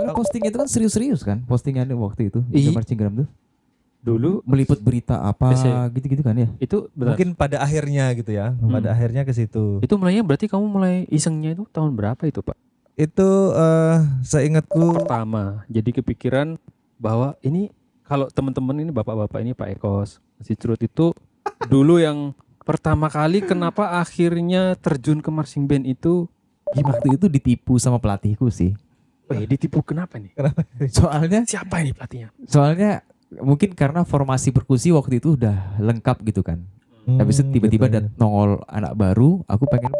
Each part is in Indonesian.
Soalnya posting itu kan serius-serius kan, postingannya waktu itu Iya. Indo Marching Gram tuh Dulu meliput berita apa Biasa. gitu-gitu kan ya. itu bentar. Mungkin pada akhirnya gitu ya. Pada akhirnya ke situ. Itu mulainya berarti kamu mulai isengnya itu tahun berapa itu, Pak? Itu seingatku Pertama. Jadi kepikiran bahwa ini kalau teman-teman ini bapak-bapak ini Pak Ekos, si Curut itu dulu yang pertama kali kenapa akhirnya terjun ke marching band itu Waktu itu ditipu sama pelatihku sih. ditipu kenapa nih? Soalnya Siapa ini pelatihnya? mungkin karena formasi perkusi waktu itu udah lengkap gitu kan. Habis itu tiba-tiba betul. nongol anak baru, aku pengen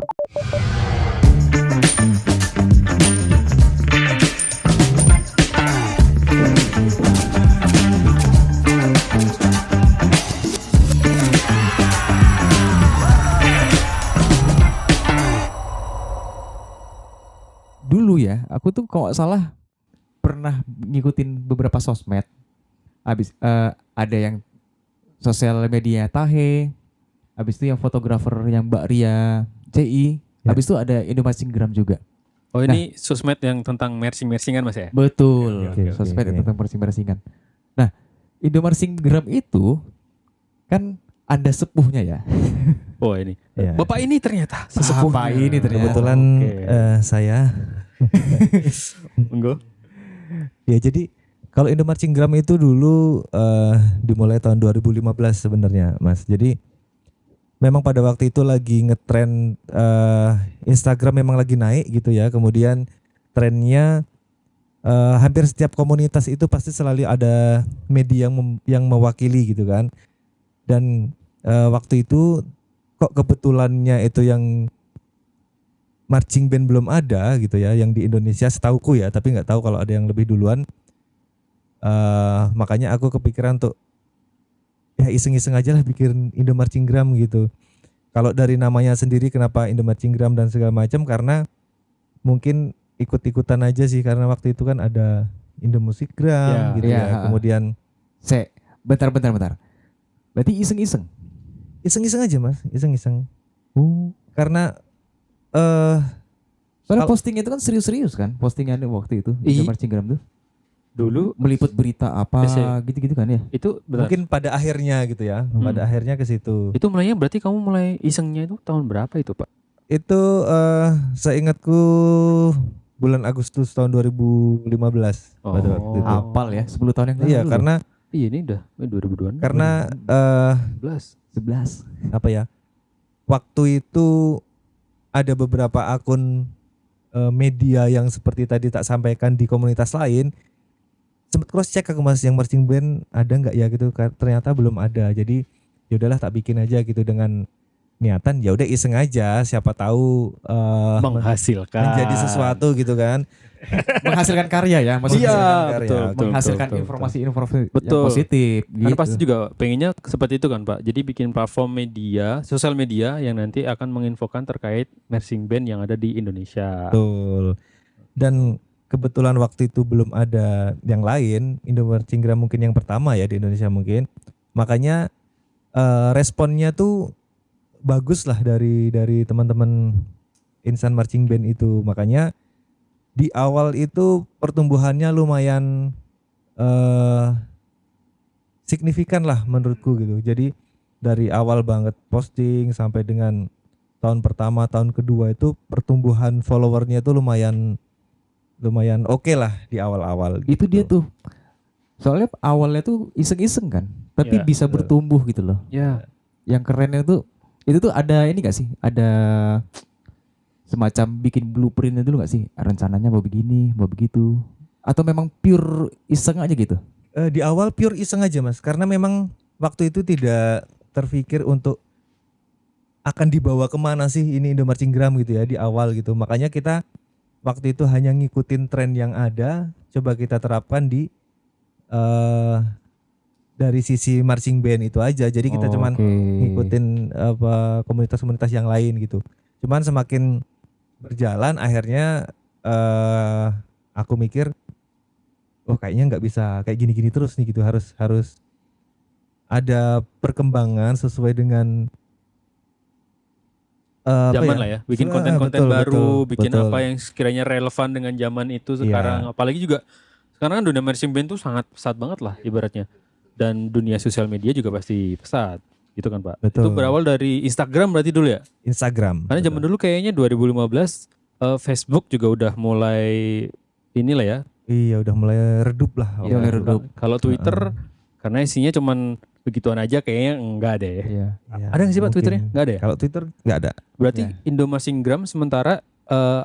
dulu ya, aku tuh kalau nggak salah pernah ngikutin beberapa sosmed. Ada yang sosial media Tahe, habis itu yang fotografer yang Mbak Ria CI, Ya. habis itu ada Indo Marching Gram juga. Oh ini sosmed yang tentang marching-marchingan Mas ya? Betul, Oke, oke, sosmed oke. tentang marching-marchingan. Nah, Indo Marching Gram itu kan ada sepuhnya ya. Oh ini. Ya. Bapak ini ternyata Apa ini ternyata? Kebetulan Oke. saya Enggak. ya jadi kalau Indo Marching Gram itu dulu dimulai tahun 2015 sebenarnya Mas. Jadi memang pada waktu itu lagi ngetren Instagram memang lagi naik gitu ya. Kemudian trennya hampir setiap komunitas itu pasti selalu ada media yang mewakili gitu kan. Dan waktu itu kok kebetulannya itu yang marching band belum ada gitu ya, yang di Indonesia setauku ya, tapi nggak tahu kalau ada yang lebih duluan. Makanya aku kepikiran untuk ya iseng-iseng aja lah bikin Indo Marching Gram gitu. Kalau dari namanya sendiri kenapa Indo Marching Gram dan segala macam, karena mungkin ikut-ikutan aja sih, karena waktu itu kan ada Indo Musik Gram Ya, gitu ya, ya. ha. Kemudian Bentar. Berarti iseng-iseng. iseng-iseng aja Mas, iseng-iseng. Karena Soalnya posting itu kan serius-serius kan, postingannya waktu itu Indo Iya. Marching Gram tuh Dulu meliput berita apa Biasa. gitu-gitu kan ya. itu bentar. mungkin pada akhirnya gitu ya, pada akhirnya ke situ. Itu mulainya berarti kamu mulai isengnya itu tahun berapa itu, Pak? Itu seingatku bulan Agustus tahun 2015 pada waktu itu. Hafal ya 10 tahun yang lalu. Iya, karena Iya ini udah 2002-an. karena 11. 11. apa ya? Waktu itu ada beberapa akun media yang seperti tadi tak sampaikan di komunitas lain. Sempat cross check aku Mas, yang marching band ada nggak ya gitu. Ternyata belum ada. Jadi ya udahlah tak bikin aja gitu dengan niatan ya udah iseng aja, siapa tahu Menghasilkan. menjadi sesuatu gitu kan. Menghasilkan karya ya, maksudnya Iya, Menghasilkan betul, karya. betul. menghasilkan betul. informasi-informasi yang Betul. positif Karena gitu. pasti juga pengennya seperti itu kan Pak. Jadi bikin platform media, sosial media yang nanti akan menginfokan terkait marching band yang ada di Indonesia. Betul. Dan kebetulan waktu itu belum ada yang lain, Indo Marching Gram mungkin yang pertama ya di Indonesia mungkin. Makanya responnya tuh bagus lah dari teman-teman insan marching band itu. Makanya di awal itu pertumbuhannya lumayan signifikan lah menurutku gitu. Jadi dari awal banget posting sampai dengan tahun pertama, tahun kedua itu pertumbuhan followernya itu lumayan oke lah di awal-awal. Itu gitu. dia tuh. Soalnya awalnya tuh iseng-iseng kan, tapi Ya, bisa betul. bertumbuh gitu loh. Ya, Yang kerennya tuh itu tuh ada ini gak sih? Ada semacam bikin blueprintnya dulu gak sih? Rencananya mau begini, mau begitu. Atau memang pure iseng aja gitu? Di awal pure iseng aja Mas, karena memang waktu itu tidak terpikir untuk akan dibawa kemana sih ini Indo Marching Gram gitu ya di awal gitu. Makanya kita waktu itu hanya ngikutin tren yang ada, coba kita terapkan di dari sisi marching band itu aja. Jadi kita cuman Oke. ngikutin apa komunitas-komunitas yang lain gitu. Cuman semakin berjalan akhirnya aku mikir oh kayaknya nggak bisa kayak gini-gini terus nih gitu, harus ada perkembangan sesuai dengan zaman lah ya, bikin konten-konten Betul, baru, betul, bikin betul. apa yang sekiranya relevan dengan zaman itu sekarang. Apalagi juga sekarang kan dunia marching band tuh sangat pesat banget lah ibaratnya. Dan dunia sosial media juga pasti pesat, gitu kan Pak. Betul. Itu berawal dari Instagram berarti dulu ya? Instagram. Karena zaman dulu kayaknya 2015 Facebook juga udah mulai inilah ya. Iya udah mulai redup lah. Iya, mulai redup. Kalau Twitter karena isinya cuman begituan aja kayaknya enggak deh. Iya. Iya, Ada nggak sih Pak mungkin. Twitternya? Enggak ada ya? Kalau Twitter nggak ada. Berarti Ya. Indo Marching Gram sementara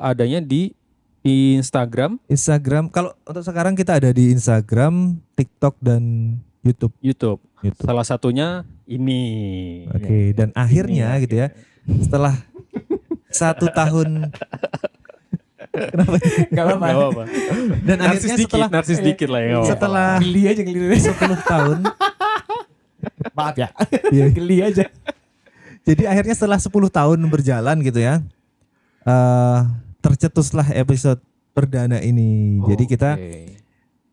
adanya di Instagram, Instagram. Kalau untuk sekarang kita ada di Instagram, TikTok dan YouTube. YouTube. YouTube. Salah satunya ini. Oke. Dan akhirnya Ini, gitu ya, setelah 1 tahun. Kenapa? Gak apa-apa. Nggak apa-apa. Dan Narsis akhirnya dikit, narsis dikit lah ya. nggak apa-apa. setelah Geli aja geli. 10 tahun. Maaf ya. Iya. Geli aja. Jadi akhirnya setelah 10 tahun berjalan gitu ya, tercetuslah episode perdana ini. Jadi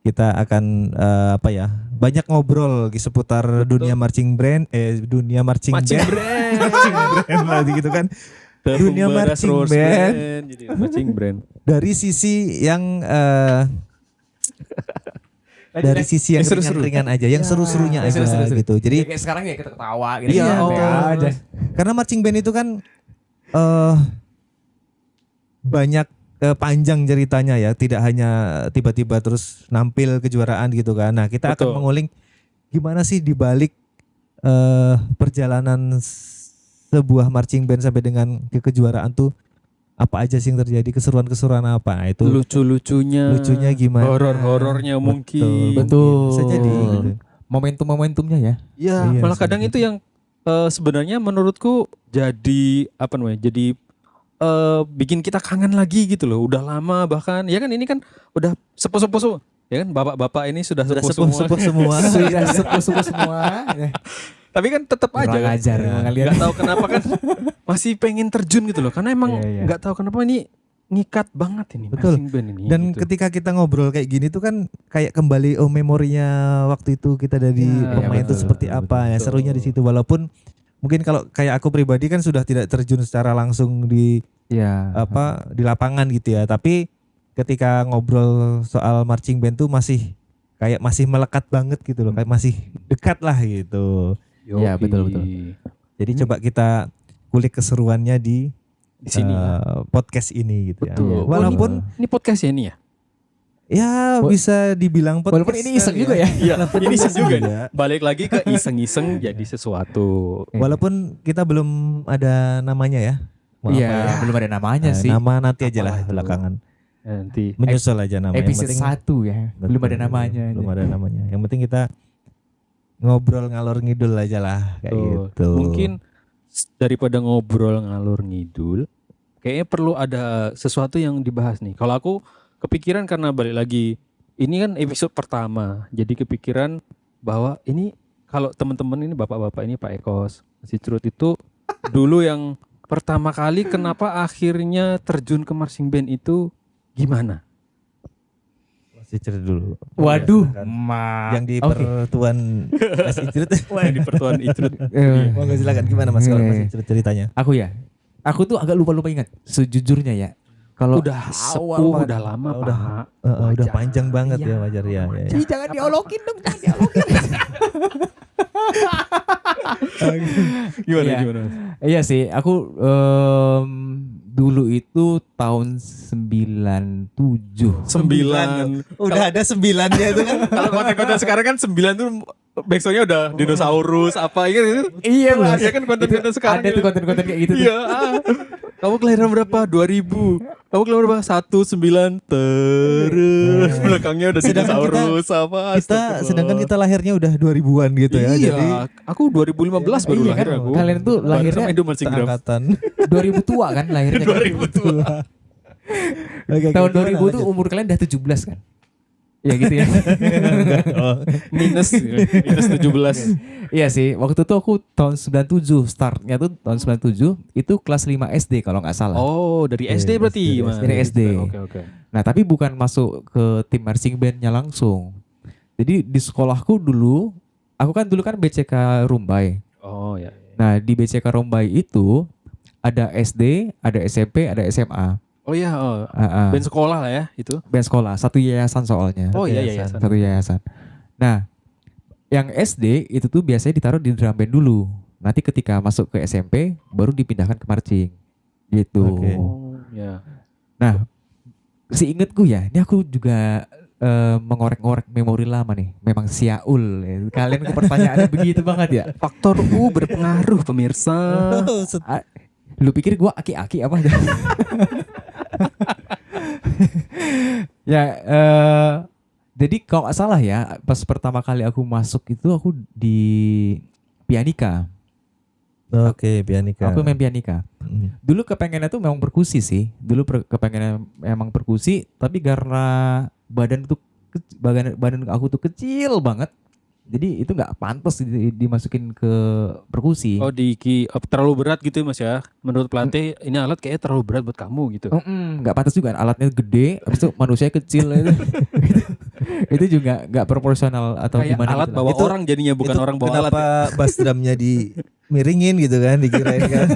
kita akan apa ya, banyak ngobrol seputar dunia marching band, dunia marching Marching band, brand. marching brand lagi gitu kan. Tepung Dunia beras marching Rose band. Jadi marching brand. Dari sisi yang dari sisi yang Seru-seru. ringan-ringan aja, yang seru-serunya aja seru-seru. gitu. Jadi Kayak sekarang ya kita ketawa gitu. Iya, santai betul. aja. karena marching band itu kan banyak panjang ceritanya ya, tidak hanya tiba-tiba terus nampil kejuaraan gitu kan. Nah, kita Betul. akan mengulik gimana sih di balik perjalanan sebuah marching band sampai dengan ke kejuaraan tuh, apa aja sih yang terjadi, keseruan-keseruan apa. Nah, itu Lucunya gimana? Horor-horornya mungkin. Betul. Bisa jadi gitu. Momentum-momentumnya ya. Ya, Iya malah sih, kadang gitu. itu yang sebenarnya menurutku jadi apa namanya? Jadi bikin kita kangen lagi gitu loh. Udah lama bahkan. Ya kan ini kan udah sepuh-sepuh. Ya kan bapak-bapak ini sudah Sudah sepuh semua. sepuh semua. Sudah sepuh semua. Tapi kan tetap aja Kurang kan. ajar Ya, emang kalian. nggak tahu kenapa kan masih pengen terjun gitu loh. Karena emang Iya, iya. nggak tahu kenapa ini ngikat banget ini Betul. marching band ini. Dan gitu. ketika kita ngobrol kayak gini tuh kan kayak kembali memorinya waktu itu kita dari Ya, pemain itu betul, seperti apa ya, betul. serunya di situ. Walaupun mungkin kalau kayak aku pribadi kan sudah tidak terjun secara langsung di Iya. di lapangan gitu ya, tapi ketika ngobrol soal marching band tuh masih melekat banget gitu loh, kayak masih dekat lah gitu. Iya, betul. Jadi coba kita kulik keseruannya di Di sini. podcast ini gitu Betul. ya. Walaupun Ini podcast ya ini ya. ya bisa dibilang podcast. Walaupun ini iseng juga ya. Iya, ini iseng juga. juga. nih. Balik lagi ke iseng-iseng jadi sesuatu. Walaupun kita belum ada namanya ya. Mau Iya, apa ya? belum ada namanya Nah, sih. Nama nanti aja lah Apalah itu. belakangan. Nanti. Menyusul aja nama. Yang Episode penting- 1 ya. Belum ada Betul, namanya. Belum ada namanya. Yang penting kita ngobrol ngalor ngidul aja lah kayak Tuh. gitu. Mungkin daripada ngobrol ngalur ngidul, kayaknya perlu ada sesuatu yang dibahas nih. Kalau aku kepikiran karena balik lagi, ini kan episode pertama, jadi kepikiran bahwa ini kalau teman-teman ini bapak-bapak ini Pak Ekos, si Curut itu dulu yang pertama kali kenapa akhirnya terjun ke marching band itu gimana? Masih cerita dulu. Waduh, Yang di Oke. pertuan Mas Icrut. Yang di pertuan itu. Monggo silakan gimana Mas kalau Mas Eh. Icrut ceritanya? Aku ya. Aku tuh agak lupa ingat sejujurnya ya. Kalau Udah awal sepuh, banget. udah lama Udah. Pak. Udah Wajar. panjang banget Iya, ya wajar ya. Ih, jangan diolokin dong, jangan diolokin. Gimana Iya. gimana? Iya sih, aku dulu itu tahun 97. 9. Udah ada 9-nya itu kan. Kalau konten-konten sekarang kan 9 tuh backsoundnya udah dinosaurus apa gitu. Iya, Mas. Ya kan konten-konten sekarang. Ada tuh konten-konten kayak gitu tuh. Iya. Kamu kelahiran berapa? 2000. Kamu kelahiran berapa? 19 terus belakangnya udah Sedangkan dinosaurus apa. Kita sedangkan kita lahirnya udah 2000-an gitu ya. Iya, Jadi aku 2015 baru Iya lahir kan? aku. Kalian tuh Bareng lahirnya sama Indo Marching Gram. seangkatan. 2000 tua kan lahirnya. 2000 tua. Oke, Tahun gimana 2000 tuh lanjut? umur kalian udah 17 kan? Ya gitu ya. Oh. minus 17. Iya sih, waktu itu aku tahun 97, startnya tuh tahun 97, itu kelas 5 SD kalau nggak salah. Oh, dari Oke, SD berarti, dari Mas. SD. Dari SD. Oke. Nah tapi bukan masuk ke tim marching bandnya langsung. Jadi di sekolahku dulu, aku kan dulu kan BCK Rumbai. Oh ya. Nah di BCK Rumbai itu ada SD, ada SMP, ada SMA. Oh iya, band sekolah lah ya itu. Band sekolah, satu yayasan soalnya. Oh iya, Yayasan. Satu yayasan. Nah, yang SD itu tuh biasanya ditaruh di drum band dulu. Nanti ketika masuk ke SMP baru dipindahkan ke marching. Gitu. Oke. Oh ya. Nah, seingetku ya, ini aku juga mengorek-ngorek memori lama nih. Memang siaul. Ya. Kalian pertanyaannya begitu banget ya. Faktor U berpengaruh pemirsa. Lu pikir gua aki-aki apa? Ya, jadi kalau nggak salah ya, pas pertama kali aku masuk itu aku di pianika. Oke, pianika. Aku main pianika. Dulu kepengennya tuh memang perkusi sih. Kepengennya memang perkusi, tapi karena badan aku tuh kecil banget. Jadi itu nggak pantas dimasukin ke perkusi. Oh terlalu berat gitu Mas ya. Menurut pelatih ini alat kayaknya terlalu berat buat kamu gitu. Nggak pantas juga, alatnya gede, habis itu manusia kecil itu. Itu juga nggak proporsional atau Kayak gimana alat gitu lah. bawa orang jadinya bukan Itu orang bawa alat. kenapa bass drumnya dimiringin gitu kan, dikirain kan.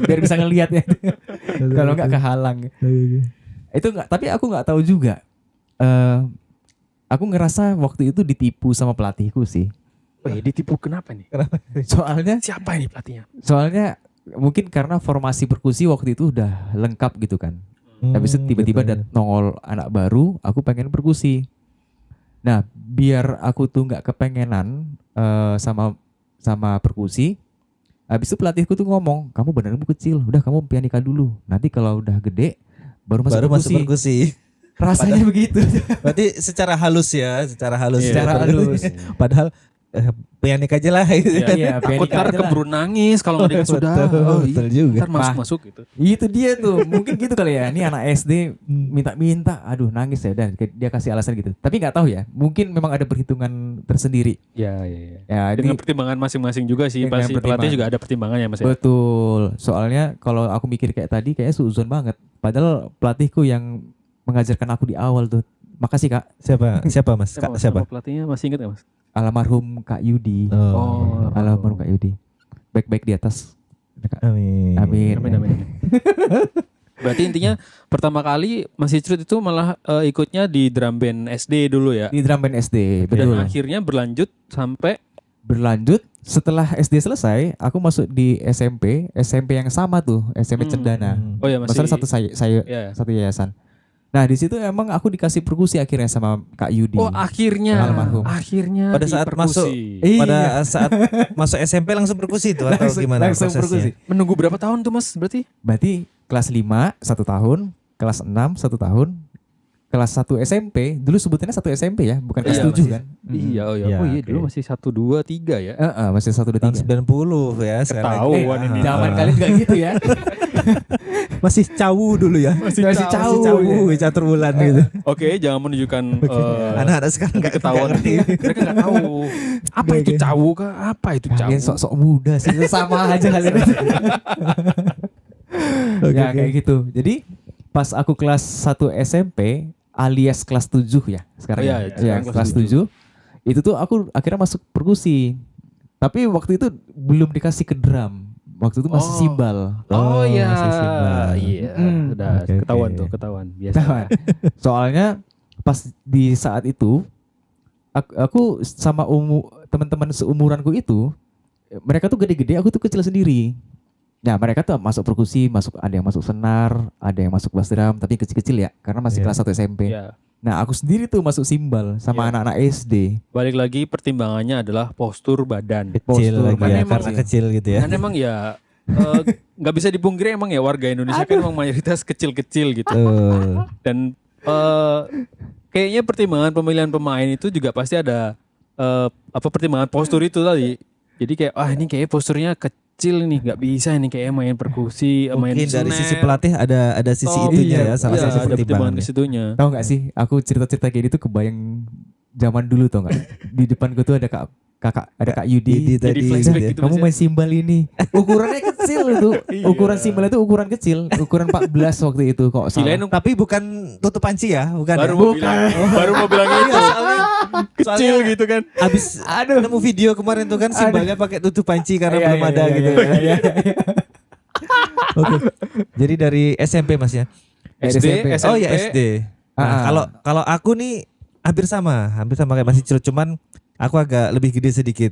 Biar bisa ngelihat ya. Kalau nggak kehalang. Itu nggak, tapi aku nggak tahu juga. Aku ngerasa waktu itu ditipu sama pelatihku sih. Oh, ditipu kenapa nih? Soalnya Siapa ini pelatihnya? mungkin karena formasi perkusi waktu itu udah lengkap gitu kan. Habis itu tiba-tiba nongol anak baru, aku pengen perkusi. Nah, biar aku tuh nggak kepengenan sama perkusi, habis itu pelatihku tuh ngomong, kamu badanmu kecil, udah kamu pianika dulu. Nanti kalau udah gede, baru masuk perkusi. Rasanya begitu. Berarti secara halus ya, secara halus. Iya, secara halus. Padahal pianika aja lah gitu. Iya, Takut ntar pianika aja lah. keburu nangis kalau nggak dikasih sudah. Betul juga. Ntar masuk gitu. Itu dia tuh, mungkin gitu kali ya. Ini anak SD minta-minta, aduh nangis ya, dan dia kasih alasan gitu. Tapi nggak tahu ya, mungkin memang ada perhitungan tersendiri. Ya. Ya, Dengan pertimbangan masing-masing juga sih. Dengan Pasti pertimbangan. pelatih juga ada pertimbangan ya Mas ya. Betul. Soalnya kalau aku mikir kayak tadi, kayaknya suuzon banget. Padahal pelatihku yang mengajarkan aku di awal tuh. Makasih Kak. Siapa Mas? Kak, siapa? Nama pelatihnya masih ingat ya Mas? Almarhum Kak Yudi. Oh. Almarhum Kak Yudi. Baik-baik di atas. Amin. Amin. Berarti intinya pertama kali Mas Icrut itu malah ikutnya di drum band SD dulu ya. Di drum band SD, Dan betul. akhirnya berlanjut sampai Berlanjut setelah SD selesai, aku masuk di SMP yang sama tuh, SMP Cendana. Oh ya masih. Masalah satu yayasan. Nah, di situ emang aku dikasih perkusi akhirnya sama Kak Yudi. Oh akhirnya. Almarhum. Akhirnya Pada saat masuk Iya. pada saat masuk SMP langsung perkusi itu atau gimana Langsung prosesnya? perkusi. Menunggu berapa tahun tuh Mas berarti? Berarti kelas 5 1 tahun, kelas 6 1 tahun, kelas 1 SMP, dulu sebutannya 1 SMP ya, bukan kelas Iya, 7 kan? Iya, oh iya. Iya, Oh iya, oke. dulu masih 1 2 3 ya. Masih 1 2 Tahun 3. 90 ya sekarang. Ketahuan ini. Zaman kalian juga gitu ya. Masih cawu dulu ya. Masih Masih cawu. cawu, catur bulan gitu. Oke, jangan menunjukkan Anak-anak sekarang nggak ketahuan. ngerti. Mereka nggak tahu apa itu cawu kah? Apa itu cawu? Kalian sok-sok muda sih, sama aja kalian. Ya kayak gitu. Jadi pas aku kelas 1 SMP alias kelas 7 ya sekarang. Oh, iya, ya, sekarang kelas 7. Itu tuh aku akhirnya masuk perkusi. Tapi waktu itu belum dikasih ke drum. Waktu itu masih Oh. simbal. Oh iya. masih simbal. Iya, udah Oke, oke. ketahuan biasa. Soalnya pas di saat itu aku sama teman-teman seumuranku itu, mereka tuh gede-gede, aku tuh kecil sendiri. Nah, mereka tuh masuk perkusi, ada yang masuk senar, ada yang masuk bass drum, tapi kecil-kecil ya, karena masih Iya. kelas 1 SMP. Iya. Nah, aku sendiri tuh masuk simbal sama Iya. anak-anak SD. Balik lagi pertimbangannya adalah postur badan. Kecil Postur, lagi kan ya, emang karena sih. kecil gitu ya. Kan emang ya nggak bisa dipungkiri emang ya warga Indonesia kan emang mayoritas kecil-kecil gitu. Dan kayaknya pertimbangan pemilihan pemain itu juga pasti ada pertimbangan postur itu tadi. Jadi kayak ini kayaknya posturnya kecil nih, nggak bisa ini kayak main perkusi, main Mungkin dari snare. sisi pelatih ada sisi Top. itunya Iya, ya, salah Iya, satu ada pertimbangan pertimbangannya. ke situnya. Tahu nggak sih, aku cerita-cerita kayak gitu kebayang zaman dulu tau nggak? Di depan gue tuh ada Kak Yudi. Yudi tadi flashback gitu ya. gitu. Kamu Mas, ya? main simbal ini. Ukurannya kecil itu. Iya. Ukuran simbal itu ukuran kecil. Ukuran 14 waktu itu kok salah. Kirain Tapi bukan tutup panci ya, bukan baru ya? mau bilang, baru mau bilang itu. Kecil Soalnya- gitu kan. Abis nemu video kemarin tuh kan simbalnya pakai tutup panci karena Iya, belum iya, ada iya, gitu. iya, iya, iya. Oke. Jadi dari SMP Mas ya. SD, SMP. SMP. Oh ya SD. Nah, Ah. kalau aku nih hampir sama kayak Mas Icrut, cuman aku agak lebih gede sedikit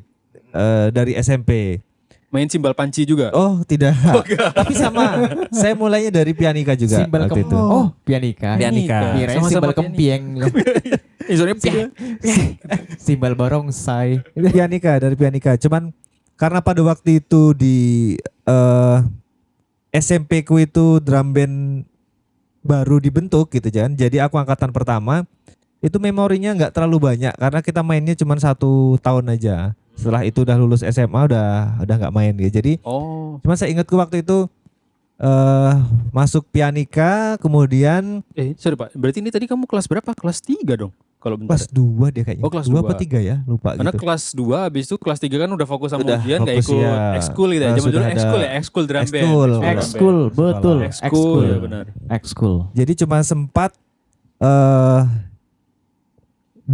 dari SMP. Main simbal panci juga. Oh tidak, tapi sama. Saya mulainya dari pianika juga Simbal waktu itu. Oh, pianika. Pianika. Kirain Sama-sama simbal pianika. kempieng. Soalnya Simbal barongsai. Pianika, dari pianika. Cuman karena pada waktu itu di SMP ku itu drum band baru dibentuk gitu kan. Jadi aku angkatan pertama. Itu memorinya nggak terlalu banyak karena kita mainnya cuma 1 tahun aja. Setelah itu udah lulus SMA udah nggak main gitu. Jadi Oh, cuma saya ingatku waktu itu masuk pianika, kemudian sorry Pak. Berarti ini tadi kamu kelas berapa? Kelas 3 dong. Kalau bentar. kelas 2 dia kayaknya. Oh, kelas 2 dua. apa 3 ya? Lupa Karena gitu. kelas 2 habis itu kelas 3 kan udah fokus sama Udah ujian enggak fokus, ikut ya. ekskul gitu ya. Zaman Sudah dulu ada ekskul ya, ekskul drum band. ekskul. Ekskul, betul. Ekskul ya benar. Ekskul. Jadi cuma sempat 2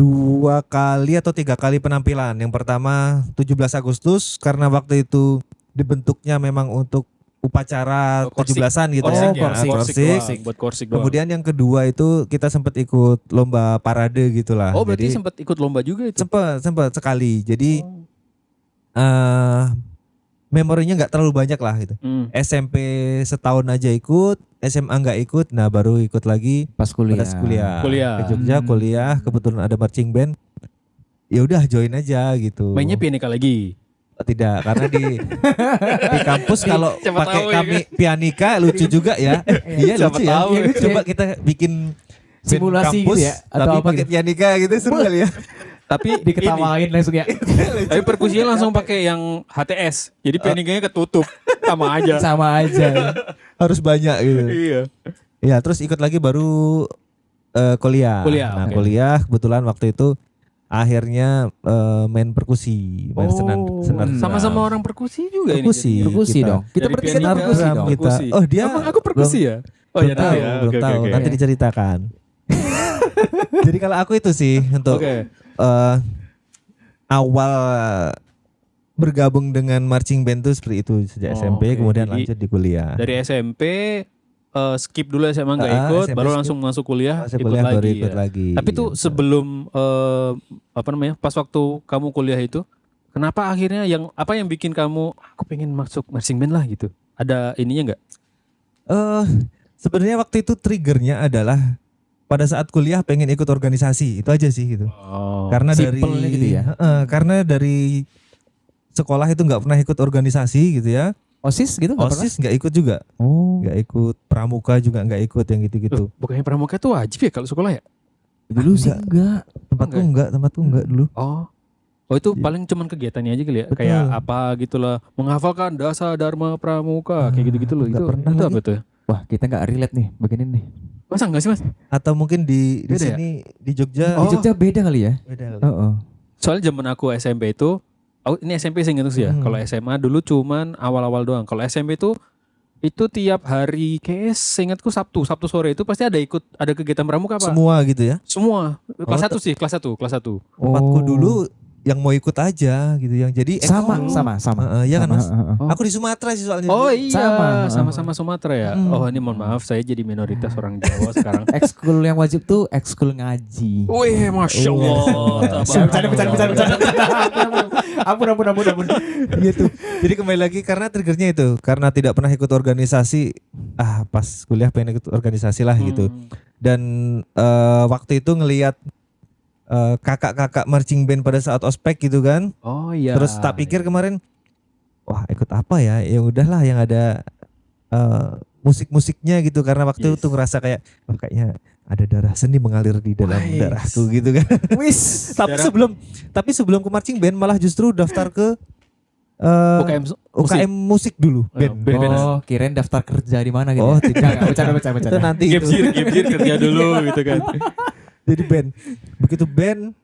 kali atau 3 kali penampilan. Yang pertama 17 Agustus karena waktu itu dibentuknya memang untuk upacara Oh, korsik. 17-an gitu Oh, ya. korsik. Korsik Korsik. doang, buat korsik doang. Kemudian yang kedua itu kita sempat ikut lomba parade gitulah. Oh, berarti Jadi sempat ikut lomba juga itu. sempat sekali. Jadi Oh. memorinya nggak terlalu banyak lah gitu. Hmm. SMP setahun aja ikut, SMA nggak ikut, nah baru ikut lagi Pas kuliah. pada kuliah. Kuliah. Ke Jogja kuliah, kebetulan ada marching band. Ya udah join aja gitu. Mainnya pianika lagi. Oh, tidak, karena di kampus kalau Siapa pakai tahu ya kami pianika lucu juga ya. Iya Siapa lucu ya. tahu ya. Coba kita bikin band Simulasi kampus, gitu ya, atau tapi apa pakai gitu. pianika gitu seru kali ya. Tapi Diketawain langsung ya. tapi perkusinya langsung pakai yang HTS. Jadi pianikanya ketutup. Sama aja. Sama aja. Harus banyak gitu. Iya. Ya, terus ikut lagi baru kuliah. Kuliah, Nah, oke. kuliah kebetulan waktu itu akhirnya main perkusi, main senar drum. Sama-sama orang perkusi juga Perkusi. ini. Perkusi kita. dong. Kita Dari bertiga pianika, perkusi drum dong. kita. Perkusi. Oh, dia Emang aku perkusi ya? Oh belum ya tahu, nanti ya. belum Oke, tahu. oke, Nanti oke. diceritakan. Jadi kalau aku itu sih untuk Oke. awal bergabung dengan marching band tuh seperti itu sejak Oh, SMP, oke. kemudian Jadi lanjut di kuliah. Dari SMP skip dulu SMA nggak ikut, SMP baru skip. langsung masuk kuliah, Masuk ikut kuliah lagi baru ya. ikut lagi. Tapi tuh Iya, sebelum apa namanya? Pas waktu kamu kuliah itu, kenapa akhirnya apa yang bikin kamu aku pengen masuk marching band lah gitu? Ada ininya nggak? Sebenarnya waktu itu triggernya adalah pada saat kuliah pengen ikut organisasi, itu aja sih gitu. Oh. Karena dari Simpelnya gitu ya? karena dari sekolah itu nggak pernah ikut organisasi gitu ya. OSIS gitu nggak pernah? OSIS nggak ikut juga, Oh. nggak ikut pramuka juga nggak ikut yang gitu-gitu. Bukannya pramuka itu wajib ya kalau sekolah ya? Dulu sih enggak. Tempatku enggak dulu. Oh. Oh itu paling cuman kegiatannya aja kali ya, Betul. kayak apa gitulah, menghafalkan dasar dharma pramuka, kayak gitu-gitu loh. nggak Itu pernah itu lagi. apa tuh? Wah, kita nggak relate nih begini nih. Masa enggak sih Mas? Atau mungkin di Beda ya? sini di Jogja. Di Jogja beda kali ya? Beda kali. Heeh. Soalnya zaman aku SMP itu, ini SMP sih gitu sih ya. Hmm. Kalau SMA dulu cuman awal-awal doang. Kalau SMP itu tiap hari kayak seingatku Sabtu sore itu pasti ada kegiatan pramuka apa? Semua gitu ya. Semua. Kelas Oh, 1 sih, kelas 1. Tempatku Oh. dulu yang mau ikut aja gitu yang jadi sama ekskul. sama. Iya kan, Sama, Mas? heeh. Oh. Aku di Sumatera sih soalnya. Oh iya, Sama. sama-sama Sumatera ya. Hmm. Oh ini mohon maaf saya jadi minoritas orang Jawa sekarang. Ekskul yang wajib tuh ekskul ngaji. Wih, masya Allah. Bercanda. Ampun. Gitu. Jadi kembali lagi karena triggernya itu karena tidak pernah ikut organisasi. Pas kuliah pengen ikut organisasi lah gitu. Dan waktu itu ngelihat kakak-kakak marching band pada saat ospek gitu kan. Oh iya. Terus tak pikir kemarin, wah ikut apa ya? Ya udahlah yang ada musik-musiknya gitu karena waktu Yes. itu ngerasa kayak, wah kayaknya ada darah seni mengalir di dalam Wais. darahku gitu kan. Wis. tapi sebelum ke marching band malah justru daftar ke UKM musik dulu. Oh, band. Oh, kirain daftar kerja di mana gitu. Oh, ya? tidak. Bercanda. Itu nanti Gap itu. year kerja dulu gitu kan. Jadi band. Begitu band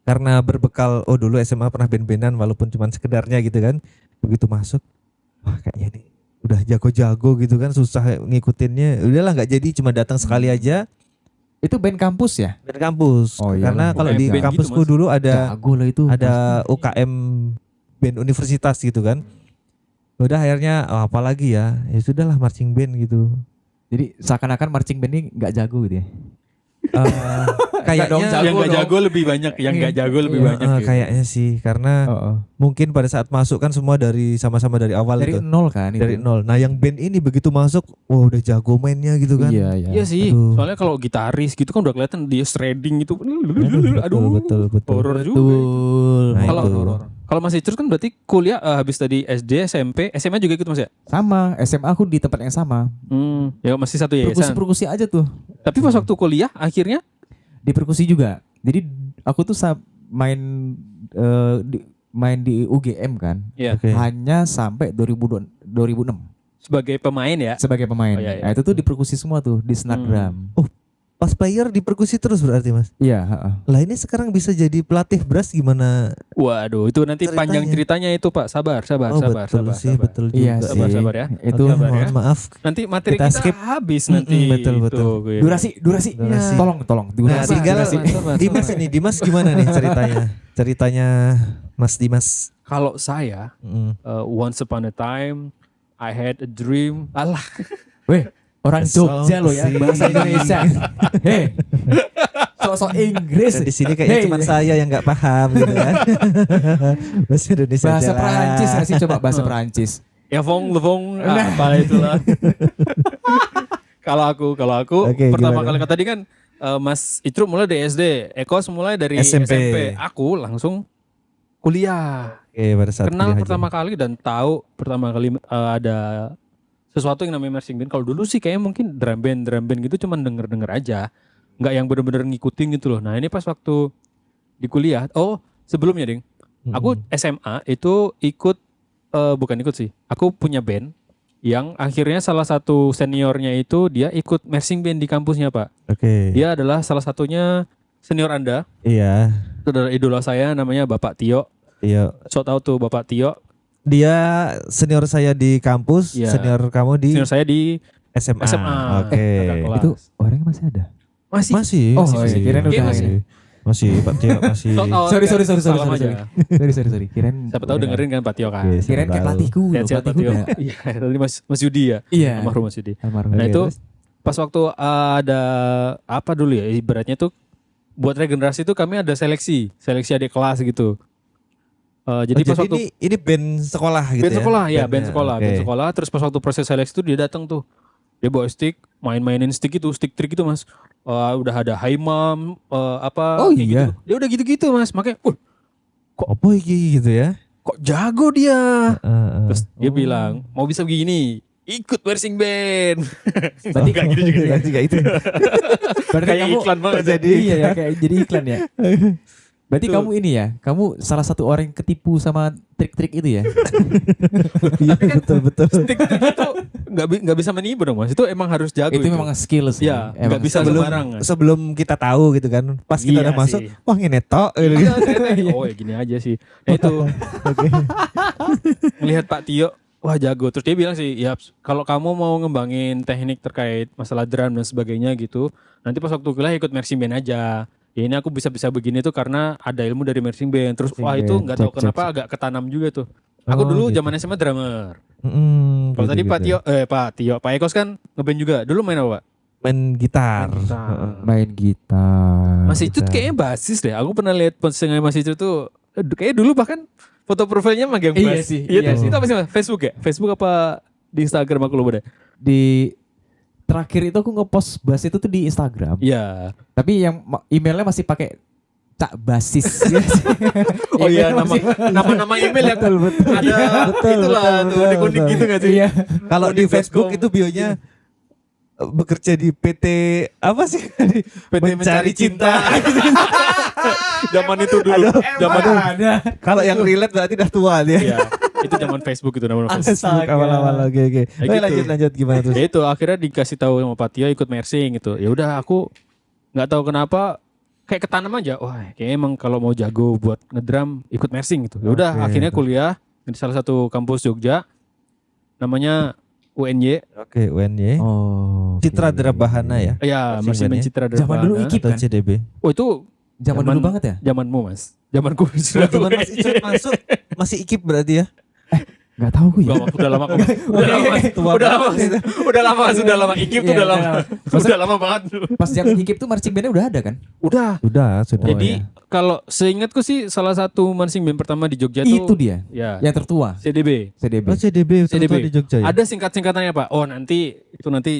karena berbekal dulu SMA pernah band-bandan walaupun cuma sekedarnya gitu kan. Begitu masuk, wah kayaknya nih udah jago-jago gitu kan, susah ngikutinnya. Udahlah nggak jadi, cuma datang sekali aja. Itu band kampus ya? Band kampus. Oh, iyalah. Karena kalau UKM di band kampusku gitu, Mas. dulu ada Jago lah itu. UKM band universitas gitu kan. Udah akhirnya apa lagi ya? Ya sudahlah marching band gitu. Jadi seakan-akan marching band ini nggak jago gitu ya. Kayaknya dong, jago yang nggak dong. jago lebih banyak, yang nggak jago lebih Iya, banyak. gitu. kayaknya sih karena mungkin pada saat masuk kan semua dari sama-sama dari awal Dari gitu. nol kan Dari itu. nol. Nah, yang band ini begitu masuk, wah udah jago mainnya gitu kan. Iya, iya. Iya sih, Aduh. soalnya kalau gitaris gitu kan udah kelihatan dia shredding gitu. Betul. Horor juga. Betul. Nah, Kalau itu. kalau Mas Icrut kan berarti kuliah habis tadi SD, SMP, SMA juga ikut Mas ya? Sama, SMA aku di tempat yang sama. Ya masih satu yayasan. Perkusi-perkusi aja tuh. Tapi pas waktu kuliah akhirnya Di perkusi juga. Jadi aku tuh main main di UGM kan. ya Oke. Hanya sampai 2006 sebagai pemain ya. sebagai pemain. Oh, iya, iya. Nah, itu tuh di perkusi semua tuh di snare drum. Pas player di perkusi terus berarti Mas. Iya, heeh. Lah ini sekarang bisa jadi pelatih brass gimana? Waduh, itu nanti Ceritanya. panjang ceritanya itu Pak. Sabar. Betul sih, betul juga. Iya Sabar, sih. sabar ya. Itu Oke, sabar ya. mohon maaf. Nanti materi Kita kita, skip. habis nanti. Betul. Gitu. durasi. Durasi. Tolong Nah, durasi. tinggal durasi. Dimas ini, Dimas gimana nih ceritanya? Ceritanya Mas Dimas. Kalau saya once upon a time I had a dream. Alah, Weh, orang Kesel Jogja loh ya, sih. bahasa Indonesia. Hei. Sok-sok Inggris. Dan di sini kayaknya Hey. cuma saya yang nggak paham gitu kan. Bahasa Indonesia Bahasa aja lah. Perancis nggak sih, coba bahasa Perancis. ya Vong apa itulah. Kalau aku Oke, pertama gimana? kali tadi kan Mas Icrut mulai dari SD, Eko mulai dari SMP. Aku langsung kuliah. Oke, pada saat Kenal kuliah aja. pertama kali dan tahu pertama kali ada sesuatu yang namanya marching band. Kalau dulu sih kayaknya mungkin drum band gitu cuman denger aja. Nggak yang bener-bener ngikutin gitu loh. Nah ini pas waktu di kuliah, sebelumnya Ding, aku SMA itu bukan ikut sih, aku punya band yang akhirnya salah satu seniornya itu dia ikut marching band di kampusnya Pak. Oke. Dia adalah salah satunya senior Anda, Iya. itu adalah idola saya namanya Bapak Tio. Iya. So tahu tuh Bapak Tio, Dia senior saya di kampus, Iya. senior kamu di senior saya di SMA. SMA. Oke. kakak kelas. Itu orangnya masih ada. masih Masih. Oh, masih. iya, kirain udah masih. ini. Masih, Pak Tio masih. Sorry, salam aja. Sorry. Kirain Siapa tahu dengerin kan Pak Tio kan. Oke, Kirain kayak tahu. pelatihku, Lihat siapa pelatihku Tio. udah. Iya, tadi Mas Yudi ya. Iya. Almarhum Mas Yudi. Almarhum. Nah Oke, itu terus? pas waktu ada apa dulu ya ibaratnya tuh buat regenerasi tuh kami ada seleksi adik kelas gitu. Jadi pas waktu ini band sekolah gitu band ya? sekolah ya, band Bandnya, sekolah, oke. band sekolah. Terus pas waktu proses seleksi tuh dia datang tuh, dia bawa stick, mainin stick itu, stick trick itu Mas. Udah ada Hai Mam, apa? Oh, kayak iya. gitu. Dia udah gitu-gitu Mas, makanya, Apa iki gitu ya? kok jago dia. Terus dia Oh. bilang mau bisa begini, ikut marching band. Berarti Nggak gitu juga. Enggak juga itu. Berarti Kayak kamu iklan banget jadi iya ya kayak jadi iklan ya. Berarti Itu. kamu ini ya, kamu salah satu orang yang ketipu sama trik-trik itu ya. Iya, betul. Stick trick itu nggak bisa menipu dong Mas. Itu emang harus jago. Itu memang skill sih. Ya, Emang nggak bisa skill. sembarangan. Sebelum kita tahu gitu kan. Pas kita Iya udah masuk, sih. wah ini tok gitu. Iya, ternyata, oh ya gini aja sih. Nah itu Oke. ngelihat Pak Tio, wah jago. Terus dia bilang sih, ya kalau kamu mau ngembangin teknik terkait masalah drum dan sebagainya gitu, nanti pas waktu kuliah ikut marching band aja. Ya ini aku bisa begini tuh karena ada ilmu dari marching band. Terus Marching wah itu band, nggak tahu cek, kenapa agak ketanam juga tuh. Aku Oh, dulu gitu. zaman SMA drummer. Kalau Gitu, tadi gitu. Pak Ekos kan ngeband juga. Dulu main apa Pak? Main gitar. Main gitar. Heeh. Main gitar. Mas Icut gitar. kayaknya basis deh. Aku pernah lihat postingan Mas Icut tuh kayak dulu bahkan foto profilnya megang Iya bass. sih, Iya iya tuh. sih. Itu apa sih Mas? Facebook ya? Facebook apa di Instagram aku lupa deh. Di terakhir itu aku ngepost bass itu tuh di Instagram. Iya. Tapi yang emailnya masih pakai Cak Basis. Oh iya, Emailnya masih- nama email ya. Betul, betul. Ada Betul, itulah betul, tuh betul, unik-unik betul. gitu gak sih? Iya. Kalau di Unik.com. Facebook itu bionya bekerja di PT apa sih? PT Mencari Cinta. Zaman itu dulu. Zaman ada. Kalau yang relate berarti udah tua dia. Iya. Itu zaman Facebook itu namanya Facebook. Facebook awal-awal oke. Ya Oke, gitu. lanjut gimana terus? Ya itu akhirnya dikasih tahu sama Pak Tio ikut marching gitu. Ya udah aku nggak tahu kenapa kayak ketanam aja. Wah, kayak emang kalau mau jago buat ngedrum ikut marching gitu. Ya udah Oke. akhirnya kuliah di salah satu kampus Jogja namanya UNY. Oke, UNY. Oh. Citra Drabahana ya. Ya, Marching masih band ya? Citra Zaman dulu Drabana. IKIP Atau kan? CDB. Oh itu Zaman dulu banget ya? zamanmu Mas. Zamanku sudah Zaman Mas Icet masuk masih ikip berarti ya? Nggak tahu gue ya. Enggak, udah lama kok. Udah lama. Ikip tuh Iya, udah lama. Maksudnya- Udah lama banget. Pas zaman Hikip tuh marching bandnya udah ada kan? Udah. Sudah. Jadi kalau seingatku sih salah satu marching band pertama di Jogja Itu tuh dia. ya Yang tertua. CDB. CDB. Oh, CDB CDB. di Jogja ya. Ada singkat-singkatannya Pak. Oh nanti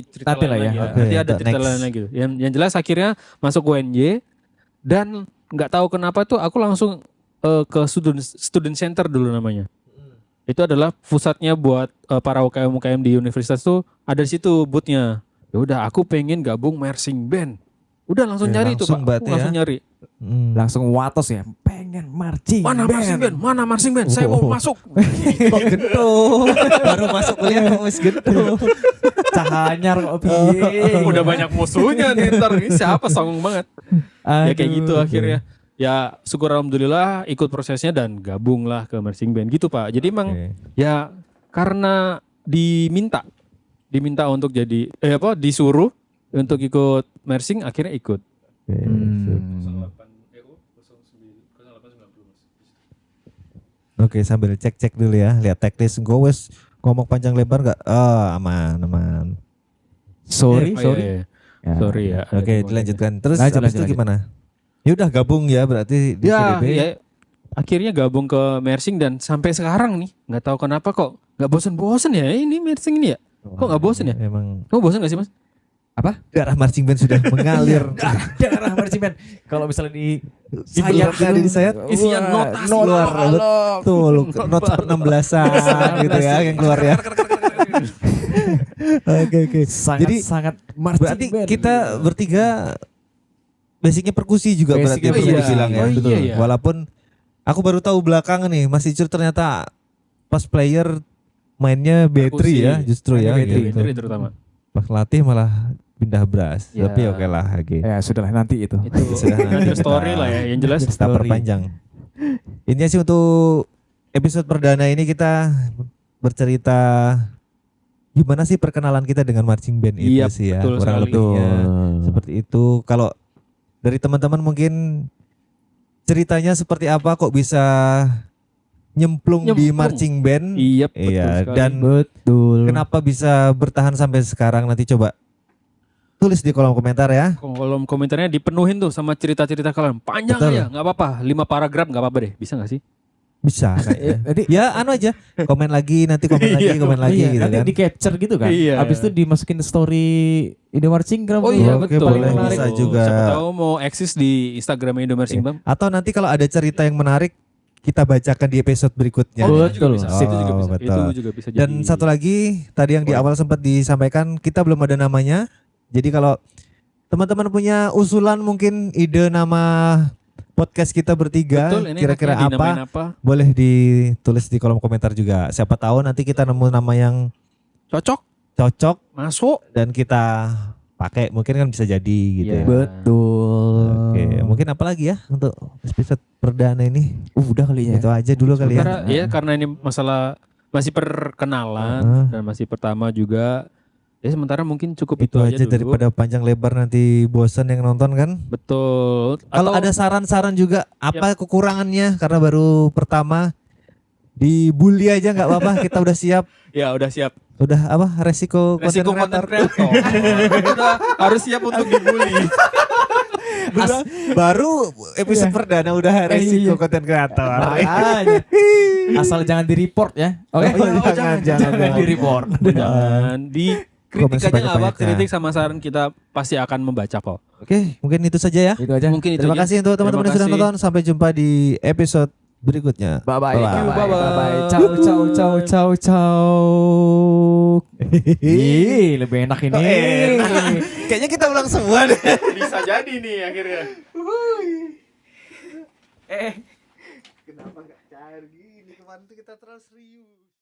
cerita Nanti lain lah ya. lagi ya. Oke, Nanti ada cerita next. lain lagi. Yang jelas akhirnya masuk UNJ dan nggak tahu kenapa tuh aku langsung ke student center dulu namanya. Itu adalah pusatnya buat para UKM di universitas tuh ada di situ boothnya. Ya udah aku pengen gabung marching band. Udah langsung Oke, nyari tuh langsung Pak. berarti Aku langsung ya. nyari. Langsung watos ya. Pengen marching Mana marching band? Mana marching band? Saya mau Oh. masuk. Kok gento. Baru masuk kuliah kok wis gento. Cahanyar kok piye. Udah banyak musuhnya nih ntar. Ini siapa songong banget. Ya kayak gitu Aduh. akhirnya. Ya syukur alhamdulillah ikut prosesnya dan gabunglah ke marching band gitu Pak. Jadi emang Oke. ya karena diminta untuk jadi disuruh untuk ikut marching akhirnya ikut. Oke, Hmm. Oke, sambil cek dulu ya, lihat checklist. Gue wes ngomong panjang lebar nggak? Oh, aman. Sorry, Oh, sorry. iya, iya. Ya. Sorry ya. Oke, dilanjutkan. Terus Lanjut, habis itu lanjut. gimana? Ya udah gabung ya berarti di Ya, CDB. ya, akhirnya gabung ke marching dan sampai sekarang nih nggak tahu kenapa kok nggak bosen-bosen ya ini marching ini ya. Kok nggak bosen ya? Emang Kamu bosen gak sih Mas? Apa? darah marching band sudah mengalir. Darah marching band. Kalau misalnya di Sayap sayap di sayap isinya notas keluar betul, not per 16-an gitu ya yang keluar ya. Oke. Jadi Sangat marching berarti band. kita bertiga basicnya perkusi juga Basicnya berarti perkusi. bisa dibilang ya. Oh, Betul. iya, iya. Walaupun aku baru tahu belakangan nih Mas Icur ternyata pas player mainnya B3 Perkusi. ya justru ya. Mainnya gitu. Itu terutama. Pas latih malah pindah brass. Ya. Tapi oke lah oke. Ya sudahlah nanti itu. Itu Sudah, nanti ada story kita- lah ya yang jelas. Kita Story. perpanjang. Ini sih untuk episode perdana ini kita bercerita gimana sih perkenalan kita dengan marching band itu Iya, sih ya. betul Kurang sekali. lebihnya seperti itu. Kalau dari teman-teman mungkin ceritanya seperti apa kok bisa nyemplung di Nyemplung. marching band? Iya, betul Iya, sekali. dan Betul. kenapa bisa bertahan sampai sekarang nanti coba tulis di kolom komentar ya. kolom komentarnya dipenuhin tuh sama cerita-cerita kalian. Panjang Betul. aja, nggak apa-apa. 5 paragraf nggak apa-apa deh. Bisa nggak sih? Bisa kayaknya. Jadi Ya anu aja, komen lagi nanti komen lagi, komen lagi iya, gitu nanti kan. di capture gitu kan. Iya. Habis itu dimasukin story Indo Marching Gram. Oh iya Oke, betul. boleh, Menarik. bisa juga. Siapa tahu mau eksis di Instagram Indo Marching Band. Atau nanti kalau ada cerita yang menarik kita bacakan di episode berikutnya. Oh, itu juga betul. bisa. Sip. Itu juga bisa. Oh, betul. Itu juga bisa jadi. Dan satu lagi tadi yang di awal sempat disampaikan kita belum ada namanya. Jadi kalau teman-teman punya usulan mungkin ide nama podcast kita bertiga Betul, ini kira-kira enaknya apa, dinamain apa? boleh ditulis di kolom komentar juga. Siapa tahu nanti kita nemu nama yang Cocok? cocok Masuk? dan kita pakai mungkin kan bisa jadi gitu Iya. ya. Betul. Oke, mungkin apa lagi ya untuk episode perdana ini? Udah kali ya. Itu aja dulu kali ya. Karena ini masalah masih perkenalan Heeh. dan masih pertama juga. Ya sementara mungkin cukup Itu aja dulu. daripada panjang lebar nanti bosan yang nonton kan. Betul. Kalau Atau- ada saran-saran juga apa kekurangannya karena baru pertama dibully aja nggak apa-apa, kita udah siap. Ya udah siap. Udah apa resiko Resiko konten creator. kreator. Kita harus siap untuk dibully. Baru episode perdana udah resiko Iya. konten kreator. Makanya. Asal jangan di report ya. Oke. Oh, jangan. di report. Dan di Komen kritik aja nggak apa, sebanyak-banyaknya. kritik sama saran kita pasti akan membaca kok. Oke, mungkin itu saja ya. Itu aja. Mungkin itu Terima aja. kasih untuk teman-teman yang Terima sudah kasih. nonton. Sampai jumpa di episode berikutnya. Bye bye. Bye-bye. Bye bye. Ciao ciao ciao ciao ciao. Ih, lebih enak ini. Kayaknya kita ulang semua deh. Bisa jadi nih akhirnya. Kenapa gak cair gini? Kemarin tuh kita terus serius.